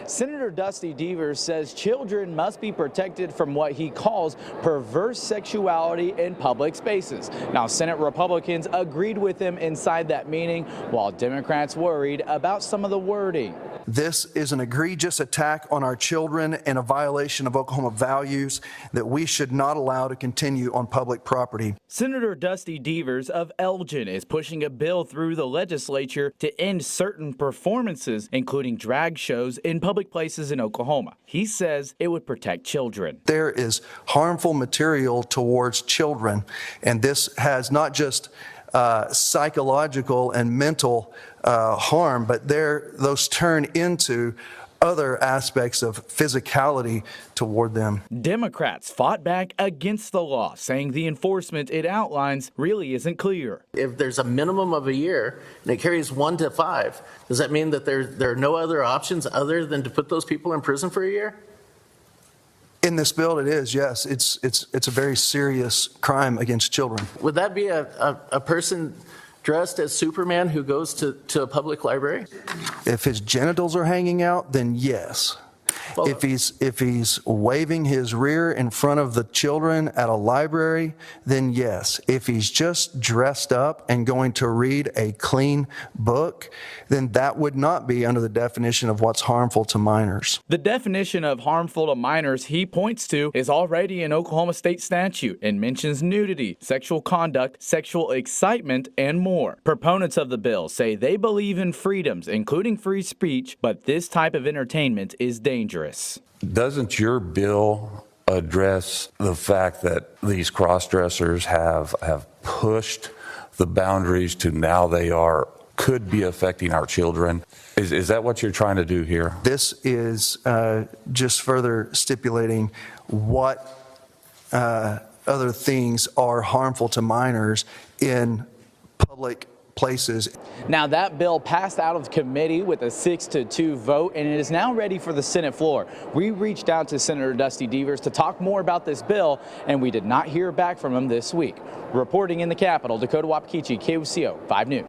Senator Dusty Deevers says children must be protected from what he calls perverse sexuality in public spaces. Now, Senate Republicans agreed with him inside that meeting, while Democrats worried about some of the wording. This is an egregious attack on our children and a violation of Oklahoma values that we should not allow to continue on public property. Senator Dusty Deevers of Elgin is pushing a bill through the legislature to end certain performances, including drag shows in public places in Oklahoma. He says it would protect children. There is harmful material towards children, and this has not just psychological and mental harm, but those turn into other aspects of physicality toward them. Democrats fought back against the law, saying the enforcement it outlines really isn't clear. If there's a minimum of a year and it carries 1 to 5, does that mean that there are no other options other than to put those people in prison for a year? In this bill, it is, yes. It's a very serious crime against children. Would that be a person dressed as Superman who goes to a public library? If his genitals are hanging out, then yes. Well, if he's waving his rear in front of the children at a library, then yes. If he's just dressed up and going to read a clean book, then that would not be under the definition of what's harmful to minors. The definition of harmful to minors he points to is already in Oklahoma state statute and mentions nudity, sexual conduct, sexual excitement, and more. Proponents of the bill say they believe in freedoms, including free speech, but this type of entertainment is dangerous. Doesn't your bill address the fact that these cross-dressers have pushed the boundaries to now could be affecting our children? Is that what you're trying to do here? This is just further stipulating what other things are harmful to minors in public places. Now, that bill passed out of committee with a 6-2 vote, and it is now ready for the Senate floor. We reached out to Senator Dusty Deevers to talk more about this bill, and we did not hear back from him this week. Reporting in the Capitol, Dakota Wapakichi, KOCO 5 News.